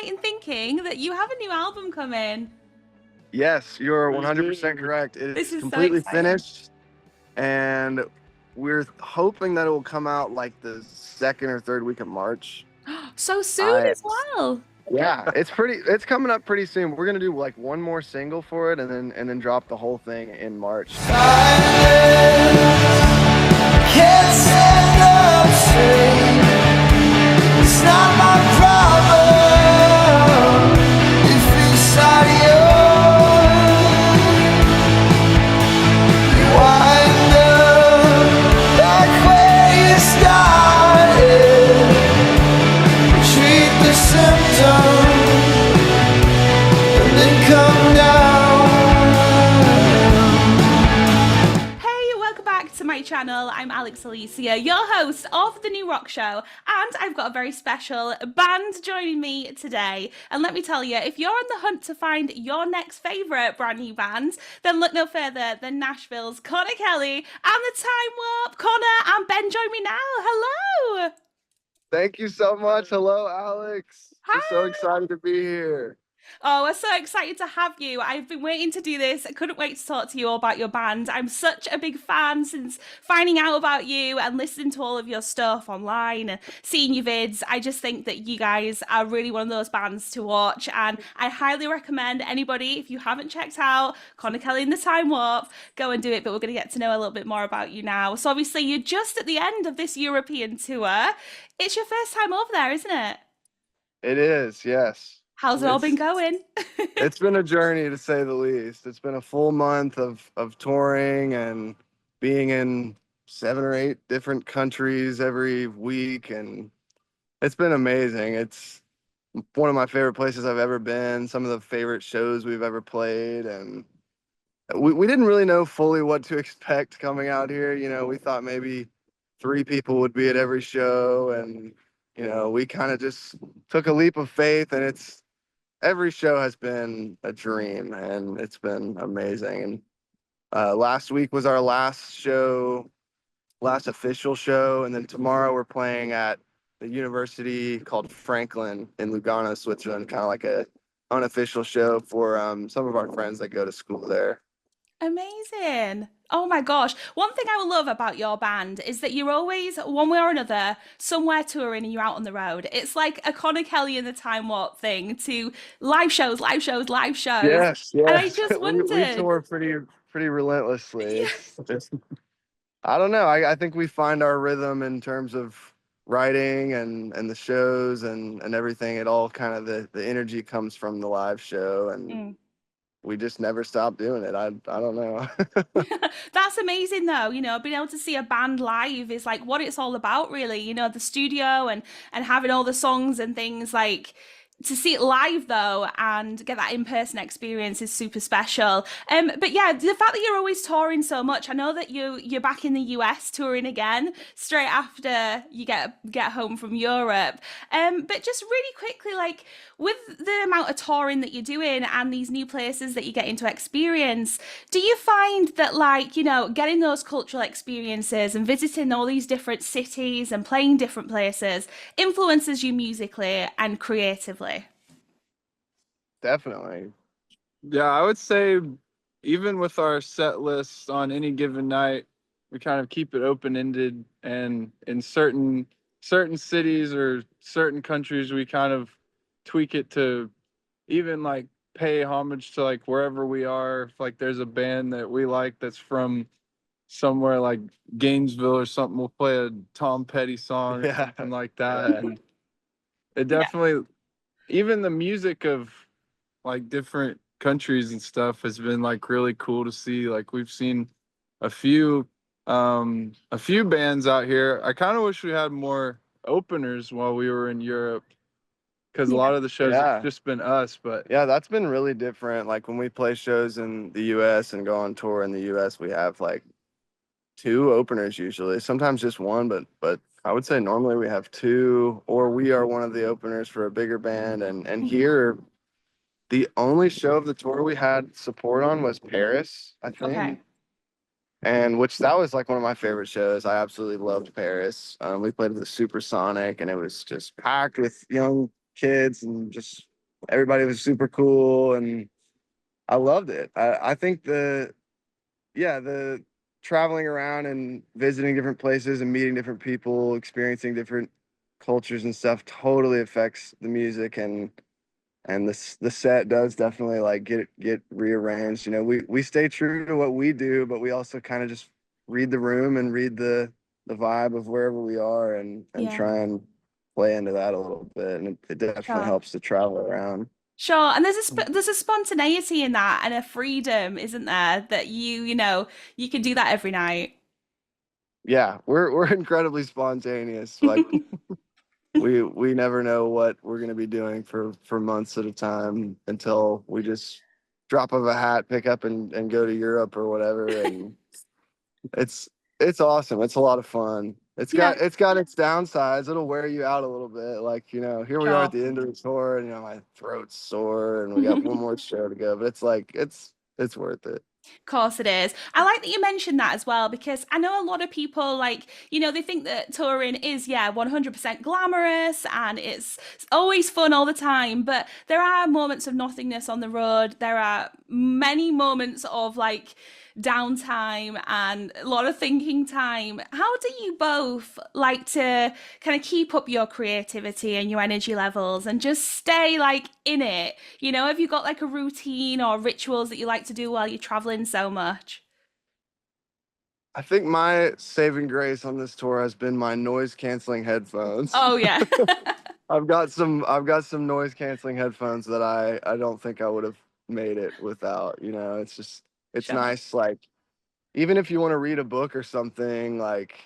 right in thinking that you have a new album coming? Yes, you're We 100% do. correct. This It's is so completely exciting. finished, and we're hoping that it will come out like the second or third week of March. So soon I as well. Yeah, it's coming up pretty soon. We're gonna do like one more single for it, and then drop the whole thing in March. Can't stand up straight. It's not my problem if it's not yours. You wind up back where you started. Treat the symptoms and then come down. Hey, welcome back to my channel. I'm Alex Alicia, your host of The New Rock Show, and I've got a very special band joining me today. And let me tell you, if you're on the hunt to find your next favourite brand new band, then look no further than Nashville's Connor Kelly and the Time Warp. Connor and Ben join me now. Hello. Thank you so much. Hello, Alex. Hi. We're so excited to be here. Oh, we're so excited to have you. I've been waiting to do this. I couldn't wait to talk to you all about your band. I'm such a big fan since finding out about you and listening to all of your stuff online and seeing your vids. I just think that you guys are really one of those bands to watch, and I highly recommend anybody, if you haven't checked out Connor Kelly and the Time Warp, go and do it. But we're going to get to know a little bit more about you now. So obviously you're just at the end of this European tour. It's your first time over there, isn't it? It is, yes. How's it all been going? It's been a journey, to say the least. It's been a full month of touring and being in 7 or 8 different countries every week, and it's been amazing. It's one of my favorite places I've ever been, some of the favorite shows we've ever played, and we didn't really know fully what to expect coming out here. You know, we thought maybe 3 people would be at every show, and we kind of just took a leap of faith, and every show has been a dream, and it's been amazing. And last week was our last official show, and then tomorrow we're playing at the university called Franklin in Lugano, Switzerland, kind of like a unofficial show for some of our friends that go to school there. Amazing. Oh my gosh. One thing I love about your band is that you're always, one way or another, somewhere touring and you're out on the road. It's like a Connor Kelly and the Time Warp thing to live shows, live shows, live shows. Yes, And I yes. just we wondered. tour pretty relentlessly. Yeah. It's I don't know. I think we find our rhythm in terms of writing and the shows and everything. It all kind of the energy comes from the live show, and we just never stop doing it. I don't know. That's amazing though, being able to see a band live is like what it's all about really, the studio and having all the songs and things. Like, to see it live though and get that in-person experience is super special. But yeah, the fact that you're always touring so much, I know that you're back in the US touring again straight after you get home from Europe. But just really quickly, like, with the amount of touring that you're doing and these new places that you get into experience, do you find that, like, getting those cultural experiences and visiting all these different cities and playing different places influences you musically and creatively? Definitely. Yeah, I would say even with our set list on any given night, we kind of keep it open-ended, and in certain cities or certain countries, we kind of tweak it to even like pay homage to like wherever we are. If like there's a band that we like that's from somewhere like Gainesville or something, we'll play a Tom Petty song or something like that. And it definitely, even the music of like different countries and stuff has been like really cool to see. Like, we've seen a few bands out here. I kind of wish we had more openers while we were in Europe, because a lot of the shows have just been us. But yeah, that's been really different. Like, when we play shows in the US and go on tour in the US, we have like 2 openers usually, sometimes just 1, but I would say normally we have 2, or we are one of the openers for a bigger band. And here, the only show of the tour we had support on was Paris, I think. Okay. And that was like one of my favorite shows. I absolutely loved Paris. We played at the Supersonic, and it was just packed with young kids and just everybody was super cool, and I loved it. I think the traveling around and visiting different places and meeting different people, experiencing different cultures and stuff totally affects the music, and the set does definitely like get rearranged. You know, we stay true to what we do, but we also kind of just read the room and read the vibe of wherever we are, and Yeah, try and play into that a little bit, and it definitely sure. helps to travel around. Sure, and there's a spontaneity in that and a freedom, isn't there, that you know, you can do that every night. Yeah, we're incredibly spontaneous. Like we never know what we're gonna be doing for months at a time until we just drop of a hat, pick up and go to Europe or whatever. And it's it's awesome. It's a lot of fun. Yeah, It's got its downsides. It'll wear you out a little bit. Like, you know, here we are sure. at the end of the tour, and you know, my throat's sore and we got one more show to go. But it's like it's worth it. Of course it is. I like that you mentioned that as well because I know a lot of people like, you know, they think that touring is, yeah, 100% glamorous and it's always fun all the time, but there are moments of nothingness on the road. There are many moments of like downtime and a lot of thinking time. How do you both like to kind of keep up your creativity and your energy levels and just stay like in it? You know, have you got like a routine or rituals that you like to do while you're traveling so much? I think my saving grace on this tour has been my noise canceling headphones. Oh yeah. I've got some noise canceling headphones that I don't think I would have made it without. You know, it's just it's Sure. nice, like even if you want to read a book or something, like,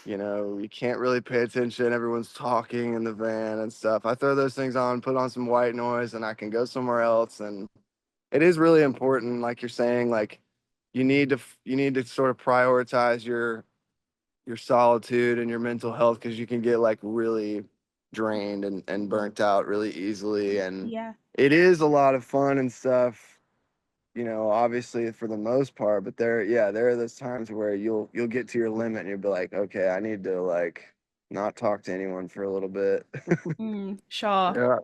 you know, you can't really pay attention, everyone's talking in the van and stuff. I throw those things on, put on some white noise, and I can go somewhere else. And it is really important, like you're saying, like you need to sort of prioritize your solitude and your mental health, because you can get like really drained and burnt out really easily. And Yeah. it is a lot of fun and stuff, you know, obviously for the most part, but there are those times where you'll get to your limit and you'll be like, okay, I need to like not talk to anyone for a little bit. Sure. Yeah.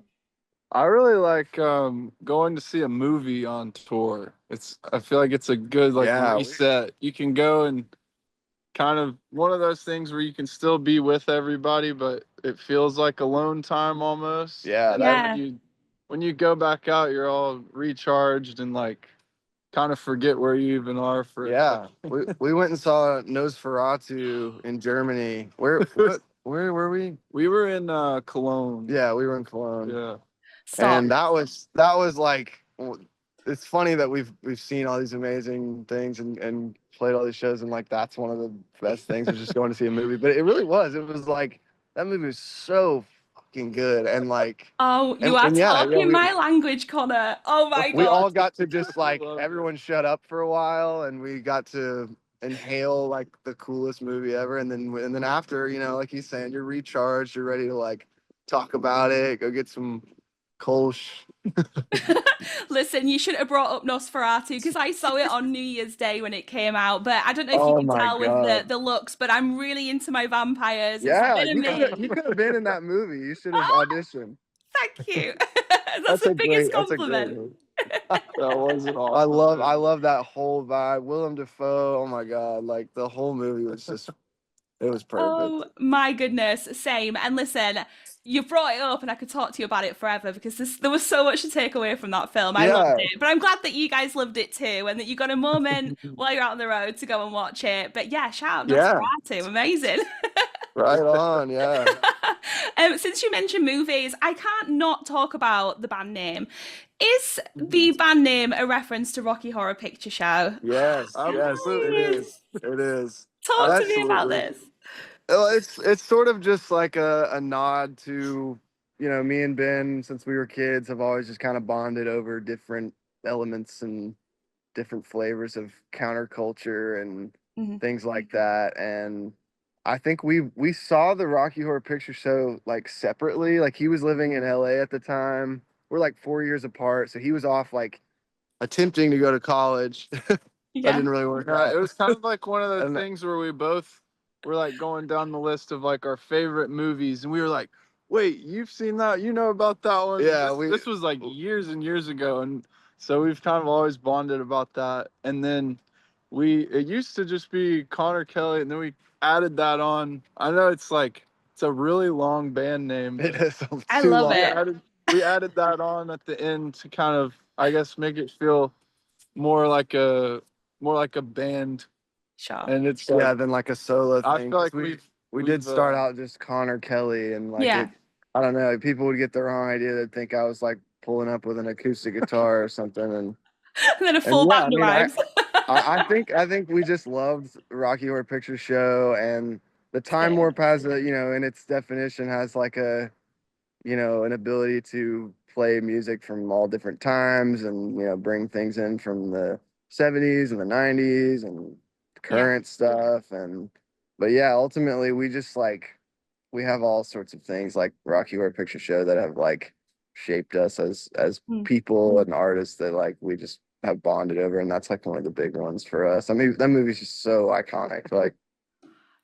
I really like going to see a movie on tour. I feel like it's a good like Yeah, reset. You can go and kind of one of those things where you can still be with everybody, but it feels like alone time almost. yeah, And then that Yeah. when you go back out, you're all recharged and like kind of forget where you even are for a yeah. second. We went and saw Nosferatu in Germany. Where were we? We were in Cologne. Yeah, we were in Cologne. Yeah. Stop. And that was like it's funny that we've seen all these amazing things and played all these shows, and like that's one of the best things was just going to see a movie. But it really was. It was like that movie was so fucking good, and like Oh, you are and yeah, talking my language, Connor. Oh my we all God. got to just like Love it. everyone shut up for a while, and we got to inhale like the coolest movie ever. And then after, you know, like he's saying, you're recharged, you're ready to like talk about it, go get some Kolsch. Listen, you should have brought up Nosferatu because I saw it on New Year's Day when it came out. But I don't know if you Oh can my tell with God. the looks, but I'm really into my vampires. It's a Yeah, bit of me. you could have been in that movie. You should have Oh, auditioned. thank you. That's the biggest That's a great compliment. movie. That was an awesome I love that whole vibe. Willem Dafoe, oh my God, like the whole movie was just it was perfect. Oh my goodness, same. And listen, you brought it up, and I could talk to you about it forever because there was so much to take away from that film. I loved Yeah. it, but I'm glad that you guys loved it too, and that you got a moment while you're out on the road to go and watch it. But yeah, shout out Yeah. Nosferatu, amazing. Right on, yeah. Since you mentioned movies, I can't not talk about the band name. Is the band name a reference to Rocky Horror Picture Show? Yes, Absolutely. it is. It is. Talk to me about Absolutely. this. Well, it's sort of just like a nod to, you know, me and Ben, since we were kids, have always just kind of bonded over different elements and different flavors of counterculture and Mhm. things like that. And I think we saw the Rocky Horror Picture Show like separately. Like he was living in LA at the time. We're like 4 years apart, so he was off like attempting to go to college. That Yeah. didn't really work Yeah, out. it was kind of like one of those And- things where we both were like going down the list of like our favorite movies, and we were like, Wait, you've seen that? You know about that one? Yeah, This was like years and years ago, and so we've kind of always bonded about that. And then it used to just be Connor Kelly, and then we added that on. I know it's a really long band name. It is I too love long. it. We added that on at the end to kind of, I guess, make it feel more like a band. Sure. And it's Yeah, then like a solo I thing. feel like 'cause we we've, did start uh, out just Connor Kelly, and like Yeah. I don't know, people would get the wrong idea. They'd think I was like pulling up with an acoustic guitar or something, and And then a full yeah, band I mean, arrives. I think we just loved Rocky Horror Picture Show, and the Time Sick. Warp has a, you know, in its definition has like a, you know, an ability to play music from all different times, and you know, bring things in from the 70s and the 90s and current stuff. And but yeah, ultimately we just like we have all sorts of things like Rocky Horror Picture Show that have like shaped us as Mm. people and artists that like we just have bonded over, and that's like one of the big ones for us. I mean, that movie's just so iconic. Like,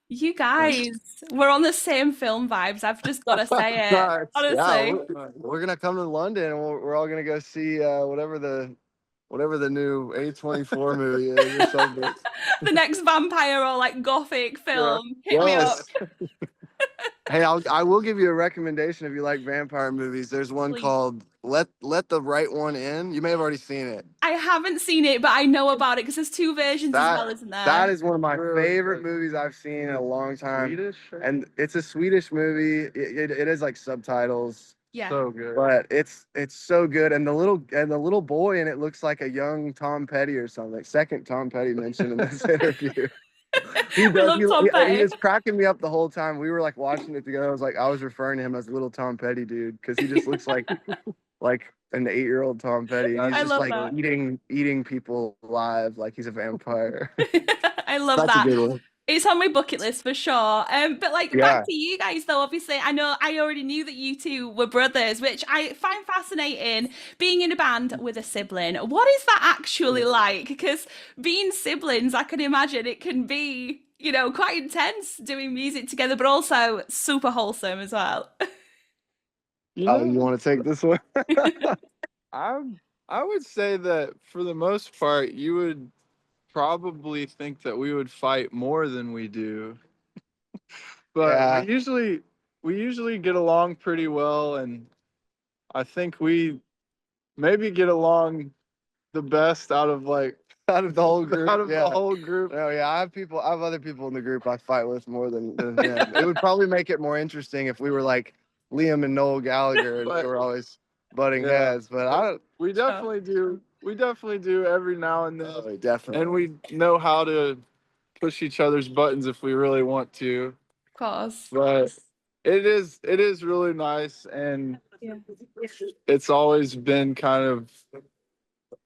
You guys, we're on the same film vibes. I've just got to say it. Nice. Honestly. yeah, we're gonna come to London, and we're all gonna go see whatever the new A24 movie is or something. The next vampire or like gothic film. Hit me up. Yes. Hey, I will give you a recommendation if you like vampire movies. There's one Please. called Let the Right One In. You may have already seen it. I haven't seen it, but I know about it because there's two versions as well, isn't there? That is one of my Really favorite good. movies I've seen in a long time. Swedish? And it's a Swedish movie. It is like subtitles, Yeah. So good. but it's so good. And the little boy in it looks like a young Tom Petty or something. Second Tom Petty mentioned in this interview. He We love Tom he Petty. was cracking me up the whole time. We were like watching it together. I was referring to him as little Tom Petty dude because he just looks like an 8-year-old Tom Petty. And he's I just love like that. eating people alive like he's a vampire. I love That's that. a good one. It's on my bucket list for sure. But like Yeah. back to you guys though, obviously I know I already knew that you two were brothers, which I find fascinating. Being in a band with a sibling, what is that actually like? Because being siblings, I can imagine it can be, you know, quite intense doing music together, but also super wholesome as well. You Oh, know, you want to take this one? I would say that for the most part, you would probably think that we would fight more than we do. But Yeah. we usually get along pretty well, and I think we maybe get along the best out of Out of the whole group. out of yeah. the whole group. No, yeah, I have other people in the group I fight with more than him. It would probably make it more interesting if we were like Liam and Noel Gallagher and we But- were always butting Yeah. heads. But I don't. We definitely do. We definitely do every now and then. Oh, definitely. And we know how to push each other's buttons if we really want to. Of course. But it is really nice, and Yeah. it's always been kind of,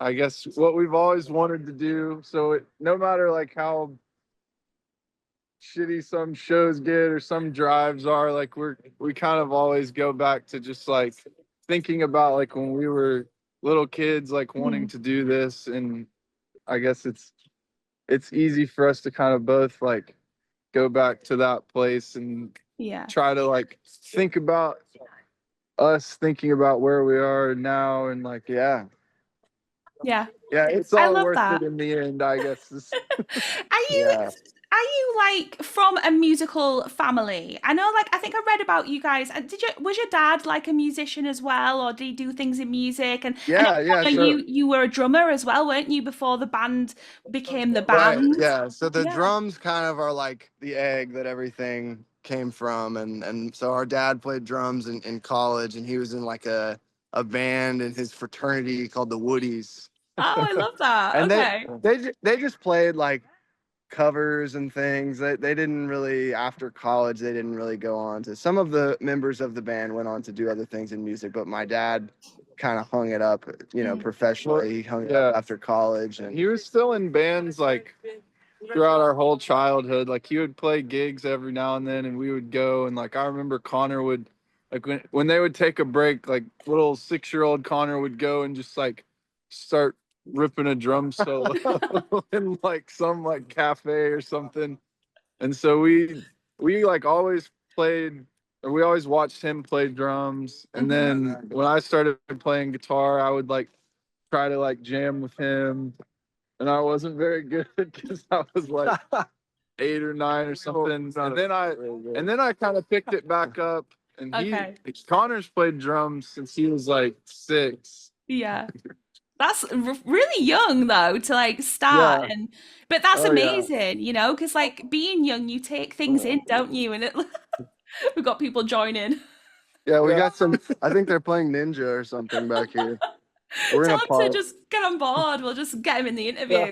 I guess, what we've always wanted to do. So no matter like how shitty some shows get or some drives are, like we kind of always go back to just like thinking about like when we were little kids, like wanting to do this. And I guess it's easy for us to kind of both like go back to that place and Yeah. try to like think about us thinking about where we are now, and like Yeah. Yeah. it's I all love worth that. it in the end, I guess. Are you like from a musical family? I know, like I think I read about you guys. Was your dad like a musician as well, or did he do things in music? And Yeah, yeah, I know sure. you were a drummer as well, weren't you, before the band became the Right. band? Yeah. So the Yeah. drums kind of are like the egg that everything came from, and so our dad played drums in college, and he was in like a band in his fraternity called the Woodies. Oh, I love that. And Okay. they just played like covers and things. They didn't really, after college, they didn't really go on to, some of the members of the band went on to do other things in music, but my dad kind of hung it up, you know, professionally. He hung it up after college, and He was still in bands like throughout our whole childhood. Like he would play gigs every now and then, and we would go. And like I remember Connor would, like when they would take a break, like little 6-year-old Connor would go and just like start ripping a drum solo in like some like cafe or something. And so we like always played or we always watched him play drums. And then when I started playing guitar, I would like try to like jam with him. And I wasn't very good because I was like 8 or 9 or something. And then I kind of picked it back up. And Okay. Connor's played drums since he was like 6. Yeah. That's really young though to like start Yeah. but that's Oh, yeah. amazing, you know, because like being young, you take things in, don't you? And we've got people joining. Yeah, we Yeah. got some. I think they're playing Ninja or something back here. We're Tell gonna him to pause. just get on board. We'll just get him in the interview.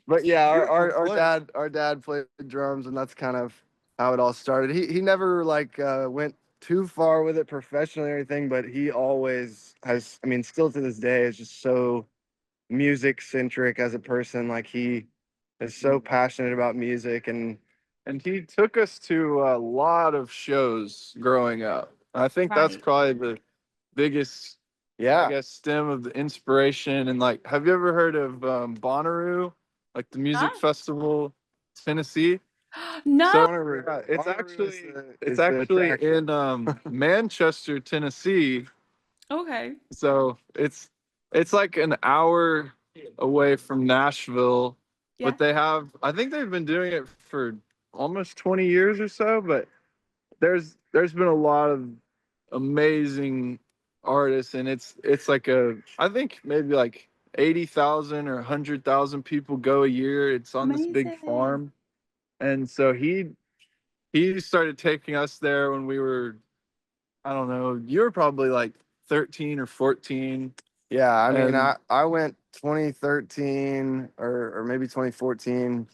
But yeah, our dad played drums, and that's kind of how it all started. He never like went too far with it professionally or anything, but he always has. I mean, still to this day, is just so music centric as a person. Like he is so passionate about music, and he took us to a lot of shows growing up. I think that's Right. probably the biggest, I yeah, guess, stem of the inspiration. And like, have you ever heard of Bonnaroo, like the music No. festival, Tennessee? No. So Bonnaroo. it's Bonnaroo actually is the it's actually attraction. in Manchester, Tennessee. Okay. So it's like an hour away from Nashville, Yeah. but I think they've been doing it for almost 20 years or so, but there's been a lot of amazing artists, and it's like I think maybe like 80,000 or 100,000 people go a year. It's on this big Amazing. farm. And so he started taking us there when we were, I don't know, you were probably like 13 or 14. Yeah, I mean, And I went 2013 or maybe 2014.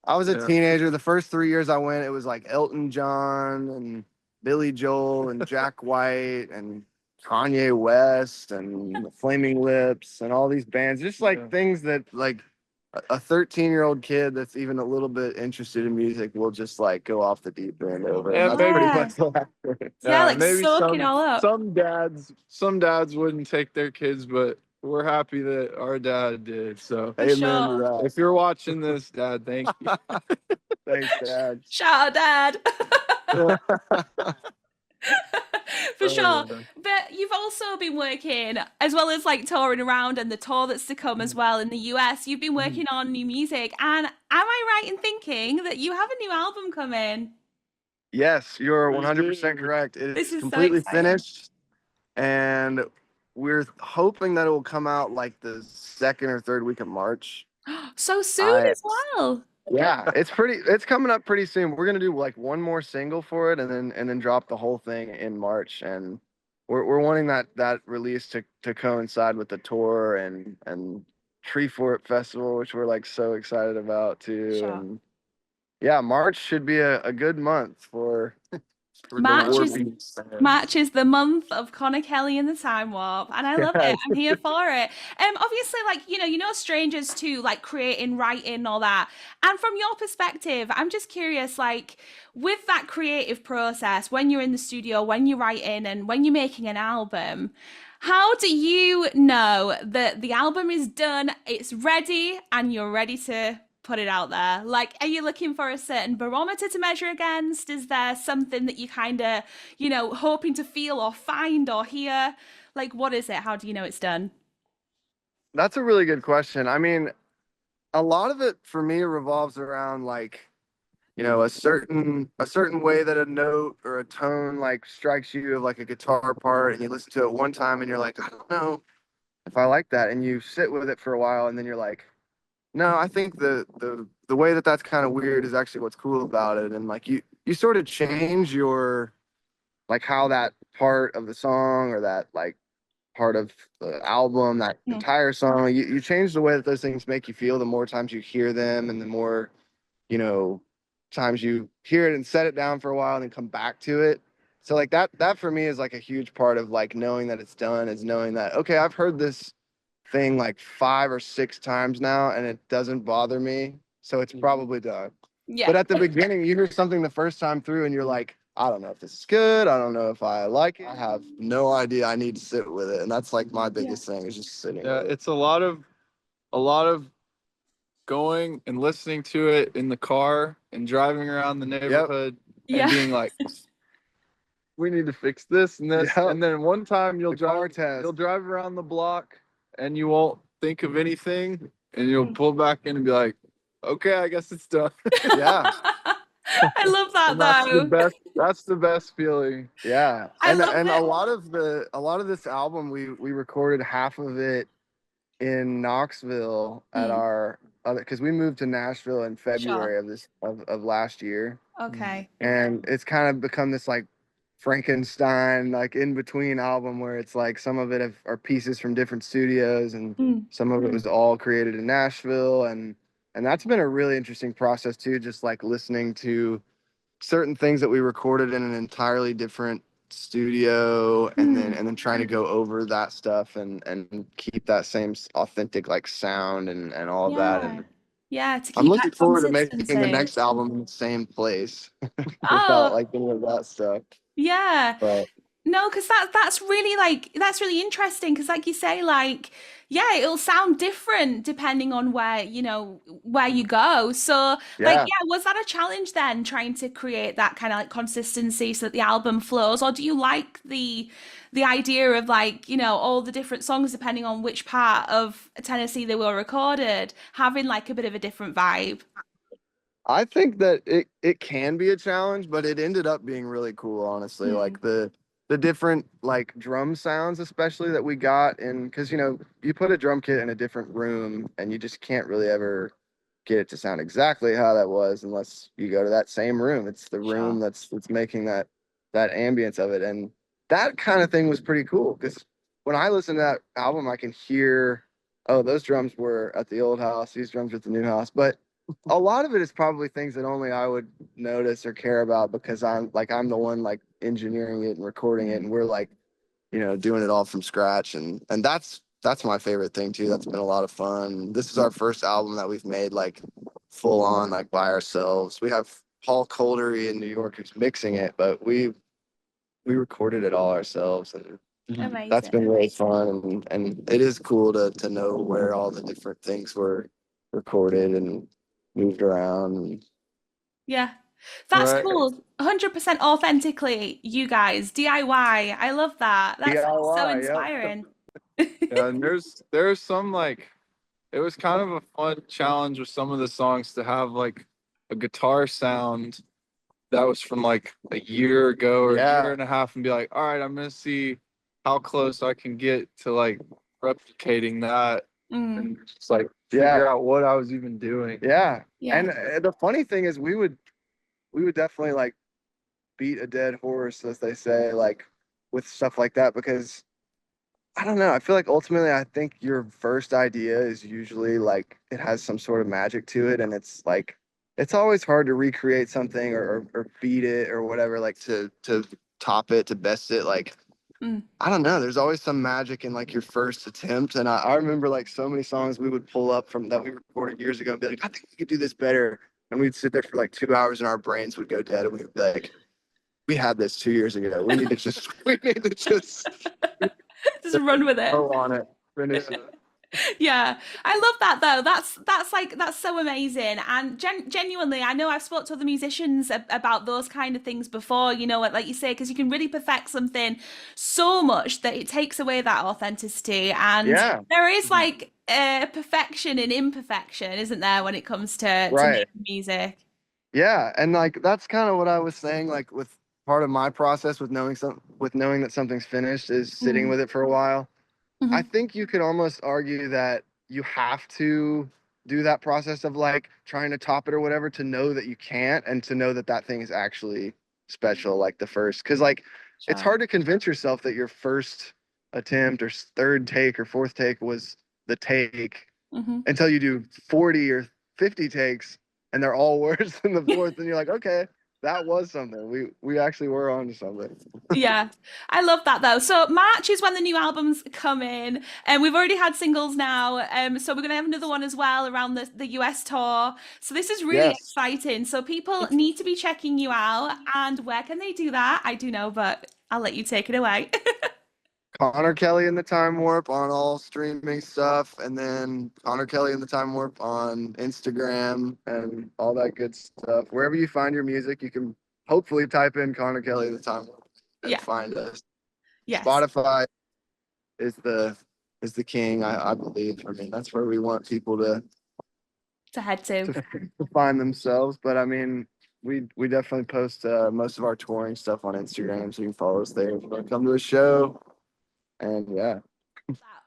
I was a yeah. teenager. The first 3 years I went, it was like Elton John and Billy Joel and Jack White and Kanye West and the Flaming Lips and all these bands. Just like Yeah. things that like a 13-year-old kid that's even a little bit interested in music will just like go off the deep end over. Yeah, And that's pretty Yeah. much what happened. Yeah, like maybe soak it all up. some dads wouldn't take their kids, but we're happy that our dad did. So For Amen sure. to that. if you're watching this, Dad, thank you. Thanks, Dad. Shout out, Dad. For Oh, sure. yeah. But you've also been working, as well as like touring around and the tour that's to come as well in the US, you've been working on new music. And am I right in thinking that you have a new album coming? Yes, you're We 100% do. correct. It This is is so completely exciting. finished, and we're hoping that it will come out like the second or third week of March. So soon I- as well. Yeah, it's coming up pretty soon. We're gonna do like one more single for it, and then drop the whole thing in March. And we're wanting that release to coincide with the tour and Treefort Festival, which we're like so excited about too. Sure. And yeah, March should be a good month for the March is- Warping fans. March is the month of Connor Kelly and the Time Warp, and I love it. I'm here for it. Obviously, like you know strangers too, like creating, writing, all that. And from your perspective, I'm just curious, like with that creative process, when you're in the studio, when you're writing, and when you're making an album, how do you know that the album is done, it's ready, and you're ready to put it out there? Like, are you looking for a certain barometer to measure against? Is there something that you kind of, hoping to feel or find or hear? Like, what is it? How do you know it's done? That's a really good question. I mean, a lot of it for me revolves around like, a certain way that a note or a tone like strikes you of like a guitar part, and you listen to it one time and you're like, I don't know if I like that, and you sit with it for a while, and then you're like, no, I think the way that that's kind of weird is actually what's cool about it. And like you sort of change your like how that part of the song or that like part of the album, that Mhm. entire song, you change the way that those things make you feel the more times you hear them, and the more, times you hear it and set it down for a while and then come back to it. So like that for me is like a huge part of like knowing that it's done, is knowing that, okay, I've heard this thing like 5 or 6 times now and it doesn't bother me, so it's probably done. Yeah. But at the beginning, you hear something the first time through and you're like, I don't know if this is good. I don't know if I like it. I have no idea. I need to sit with it. And that's like my biggest thing, is just sitting Yeah, with it. it's a lot of going and listening to it in the car and driving around the neighborhood and Yeah. being like, we need to fix this and this. Yep. And then one time you'll The car drive, test. you'll drive around the block and you won't think of anything, and you'll pull back in and be like, okay, I guess it's done. Yeah. I love that And that's the though. best. That's the best feeling. Yeah. I And love and it. a lot of this album we recorded half of it in Knoxville at Mm. our other, because we moved to Nashville in February of last year. Okay. And it's kind of become this like Frankenstein, like in between album where it's like some of it are pieces from different studios and Mm. some of it was all created in Nashville. And that's been a really interesting process too, just like listening to certain things that we recorded in an entirely different studio and then trying to go over that stuff and keep that same authentic like sound and all of that. Yeah. And Yeah, to I'm keep looking that forward to making the consistency. next album in the same place Oh, without like any of that stuff. yeah. But No, because that's really that's really interesting because like you say, like, yeah, it'll sound different depending on where, where you go. So like, yeah, yeah, was that a challenge then trying to create that kind of like consistency so that the album flows? Or do you like the idea of like, all the different songs depending on which part of Tennessee they were recorded, having like a bit of a different vibe? I think that it can be a challenge, but it ended up being really cool, honestly. Mm. Like the different like drum sounds, especially that we got in, because you put a drum kit in a different room and you just can't really ever get it to sound exactly how that was unless you go to that same room. It's the room Sure. that's making that ambience of it. And that kind of thing was pretty cool because when I listen to that album, I can hear, oh, those drums were at the old house, these drums are at the new house. But a lot of it is probably things that only I would notice or care about because I'm the one like engineering it and recording it, and we're like, doing it all from scratch. And that's my favorite thing too. That's been a lot of fun. This is our first album that we've made like full on like by ourselves. We have Paul Coldery in New York who's mixing it, but we recorded it all ourselves, and that's been Amazing. really fun. And it is cool to know where all the different things were recorded and moved around. Yeah. That's Right. cool. 100% authentically, you guys, DIY. I love that. That's so DIY, yep. inspiring. Yeah, and there's some like, it was kind of a fun challenge with some of the songs to have like a guitar sound that was from like a year ago or Yeah. a year and a half and be like, all right, I'm gonna see how close I can get to like replicating that Mm, and just like Yeah. figure out what I was even doing. Yeah. yeah. And the funny thing is we would definitely like beat a dead horse, as they say, like with stuff like that, because I don't know. I feel like ultimately I think your first idea is usually like it has some sort of magic to it, and it's like it's always hard to recreate something or beat it or whatever, like to top it, to best it. Like Mm. I don't know. There's always some magic in like your first attempt. And I remember like so many songs we would pull up from that we recorded years ago and be like, I think we could do this better. And we'd sit there for like 2 hours and our brains would go dead. And we'd be like, we had this 2 years ago. We need to just Just run with it. go on it. Finish it. Yeah, I love that though. That's so amazing. And genuinely, I know I've spoke to other musicians about those kind of things before, like you say, because you can really perfect something so much that it takes away that authenticity. And Yeah. there is like perfection in imperfection, isn't there, when it comes to Right. making music? Yeah. And like that's kind of what I was saying, like with part of my process with knowing that something's finished is sitting Mhm. with it for a while. Mhm. I think you could almost argue that you have to do that process of like trying to top it or whatever to know that you can't, and to know that that thing is actually special, like the first. Because like it's Sure. hard to convince yourself that your first attempt or third take or fourth take was the take Mhm. until you do 40 or 50 takes and they're all worse than the fourth, and you're like, okay, that was something. We actually were onto something. Yeah, I love that though. So March is when the new albums come in, and we've already had singles now. So we're gonna have another one as well around the US tour. So this is really Yes. exciting. So people need to be checking you out. And where can they do that? I do know, but I'll let you take it away. Connor Kelly and the Time Warp on all streaming stuff, and then Connor Kelly and the Time Warp on Instagram and all that good stuff. Wherever you find your music, you can hopefully type in Connor Kelly and the Time Warp and Yeah. find us. Yes. Spotify is the king, I believe. I mean, that's where we want people to head to. find themselves. But I mean, we definitely post most of our touring stuff on Instagram, so you can follow us there if you want to come to a show. And yeah.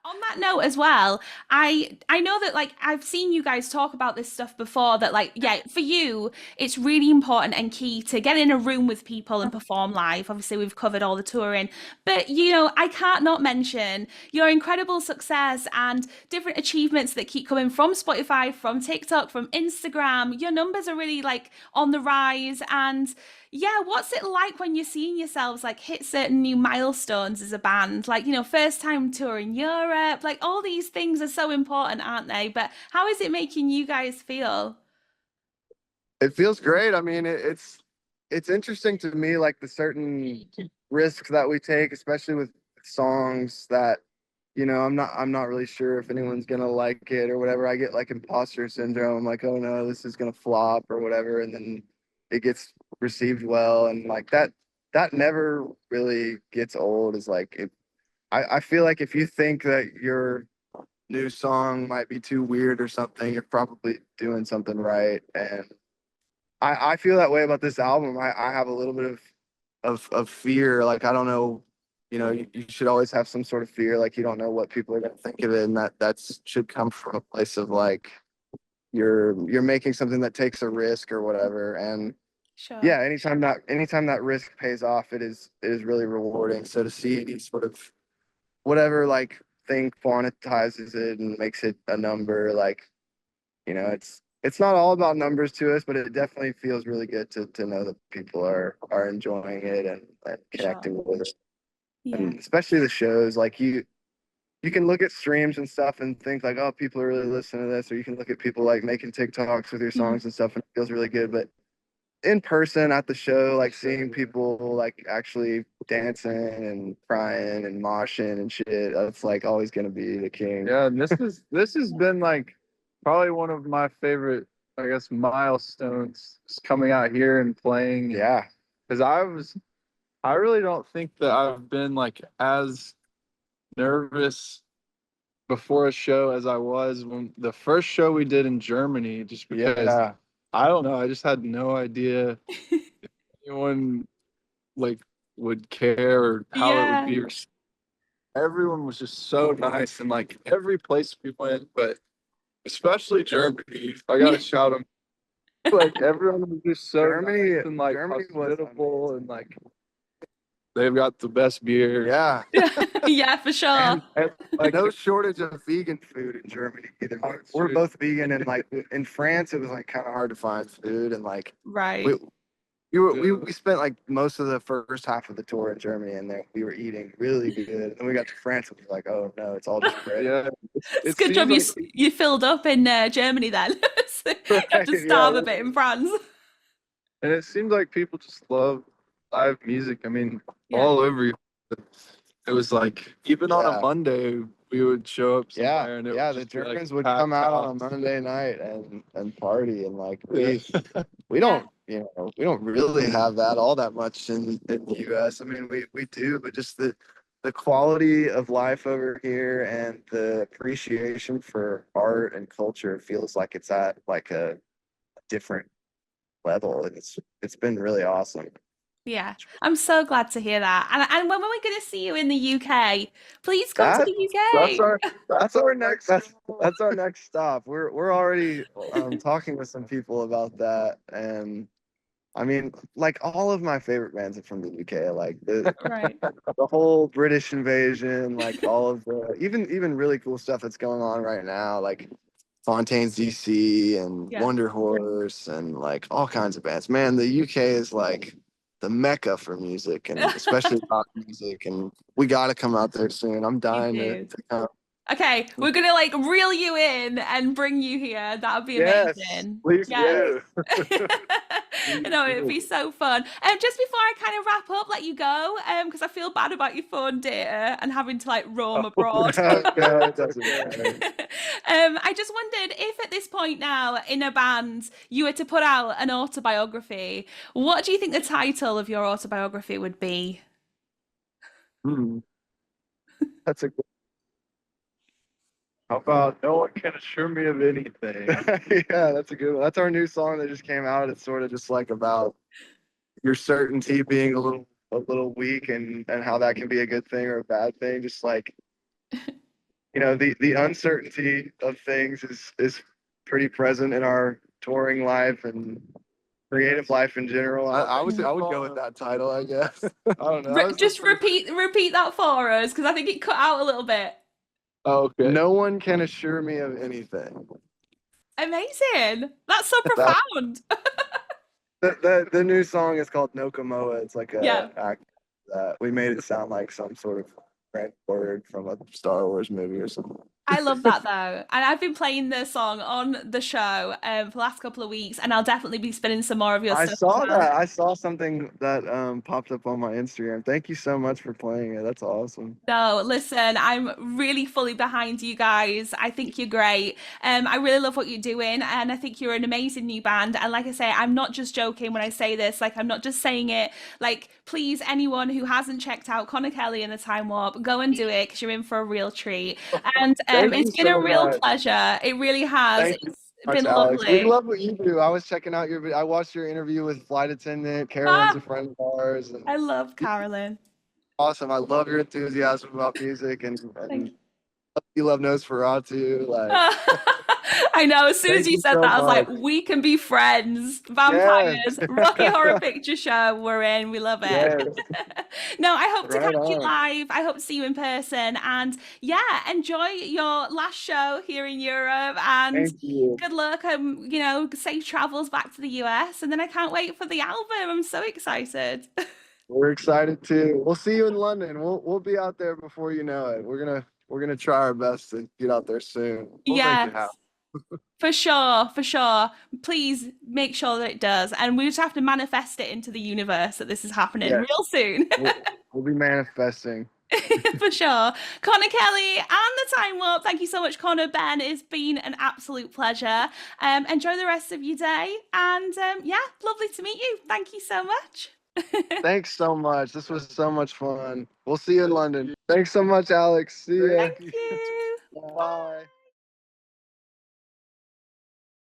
On that note as well, I know that like I've seen you guys talk about this stuff before, that like, yeah, for you it's really important and key to get in a room with people and perform live. Obviously we've covered all the touring, but you know, I can't not mention your incredible success and different achievements that keep coming from Spotify, from TikTok, from Instagram. Your numbers are really like on the rise. And yeah, what's it like when you're seeing yourselves like hit certain new milestones as a band? Like, you know, first time touring Europe, like all these things are so important, aren't they? But how is it making you guys feel? It feels great. I mean, it's interesting to me, like the certain risks that we take, especially with songs that, you know, I'm not really sure if anyone's gonna like it or whatever. I get like imposter syndrome. I'm like, oh no, this is gonna flop or whatever, and then it gets received well, and like that never really gets old. Is like I feel like if you think that your new song might be too weird or something, you're probably doing something right. And I feel that way about this album. I have a little bit of fear. Like, I don't know, you know, you should always have some sort of fear. Like, you don't know what people are gonna think of it, and that's should come from a place of like you're making something that takes a risk or whatever. And Sure. yeah, anytime that risk pays off, it is really rewarding. So to see any sort of whatever like thing quantizes it and makes it a number, like, you know, it's not all about numbers to us, but it definitely feels really good to know that people are enjoying it and connecting with it. Yeah. And especially the shows, like you can look at streams and stuff and think like, oh, people are really listening to this, or you can look at people like making TikToks with your songs and stuff, and it feels really good. But in person at the show, like seeing people like actually dancing and crying and moshing and shit, that's like always gonna be the king. Yeah, and this has been like probably one of my favorite, I guess, milestones, just coming out here and playing. Yeah. Because I really don't think that I've been like as nervous before a show as I was when the first show we did in Germany, just because Yeah. I don't know, I just had no idea if anyone like would care or how it would be received. Everyone was just so nice, and like every place we went, but especially Germany, I gotta shout them. Like everyone was just so Germany- nice and like Germany was hospitable, and like they've got the best beer. Yeah. Yeah, for sure. And, like No shortage of vegan food in Germany either. We're both vegan, and like in France, it was like kind of hard to find food, and like Right. we spent like most of the first half of the tour in Germany, and then we were eating really good. And we got to France, and we were like, oh no, it's all just bread. yeah, It's good job seems you filled up in Germany then. So you have to Right, starve yeah. a bit in France. and it seems like people just love live music. I mean, Yeah. all over. It was like even on Yeah. a Monday we would show up Yeah, somewhere, and it yeah. would The just be, like, Germans would packed come out on a house. Monday night and party, and like Yeah. we don't, you know, we don't really have that all that much in the US. I mean, we do, but just the quality of life over here and the appreciation for art and culture feels like it's at like a different level. It's been really awesome. Yeah, I'm so glad to hear that. And when are we going to see you in the UK? Please come to the UK. That's our next stop. We're already talking with some people about that, and I mean, like all of my favorite bands are from the UK. Like Right. the whole British invasion, like all of the even really cool stuff that's going on right now, like Fontaine's DC and Yeah. Wonder Horse and like all kinds of bands. Man, the UK is like the mecca for music, and especially rock music. And we got to come out there soon. I'm dying do. to come. Okay, we're gonna like reel you in and bring you here. That would be Yes, amazing. please Yes. do. No, it'd be so fun. Just before I kind of wrap up, let you go, because I feel bad about your phone data and having to like roam abroad. No, it doesn't matter. I just wondered if at this point now in a band you were to put out an autobiography, what do you think the title of your autobiography would be? That's a good. How about no one can assure me of anything? Yeah, that's a good one. That's our new song that just came out. It's sort of just like about your certainty being a little weak and how that can be a good thing or a bad thing. Just like, the uncertainty of things is pretty present in our touring life and creative life in general. I would go with that title, I guess. I don't know. That was Just the first- repeat that for us because I think it cut out a little bit. Oh, okay. No one can assure me of anything. Amazing. That's so profound. The new song is called Nokomoa. It's like a Yeah. act that we made it sound like some sort of Grand word from a Star Wars movie or something. I love that though. And I've been playing the song on the show for the last couple of weeks, and I'll definitely be spinning some more of your I stuff. saw as well. that. I saw something that popped up on my Instagram. Thank you so much for playing it. That's awesome. No, listen, I'm really fully behind you guys. I think you're great. I really love what you're doing, and I think you're an amazing new band. And like I say, I'm not just joking when I say this. Like, I'm not just saying it. Like, please, anyone who hasn't checked out Connor Kelly and the Time Warp, go and do it because you're in for a real treat. And Thank it's you been a so real much. pleasure. It really has. Thank you It's Much, been Alex. We lovely. love what you do. I was checking out I watched your interview with Flight Attendant. Carolyn's a Ah, friend of ours. And I love Carolyn. awesome. I love your enthusiasm about music Thank and you love Nosferatu. Like, I know, as soon as Thank you you said so that, I was like, much. we can be friends. Vampires, Yes. Rocky Horror Picture Show, we're in. We love it. Yes. No, I hope to Right catch you on. live. I hope to see you in person. And yeah, enjoy your last show here in Europe. And Thank you. good luck. Safe travels back to the US. And then I can't wait for the album. I'm so excited. We're excited too. We'll see you in London. We'll be out there before you know it. We're gonna try our best to get out there soon. We'll make Yes. it happen. For sure, for sure. Please make sure that it does. And we just have to manifest it into the universe that this is happening Yes. real soon. We'll be manifesting. For sure. Connor Kelly and the Time Warp. Thank you so much, Connor. Ben, it's been an absolute pleasure. Enjoy the rest of your day. And yeah, lovely to meet you. Thank you so much. Thanks so much. This was so much fun. We'll see you in London. Thanks so much, Alex. See ya. Thank you. Bye.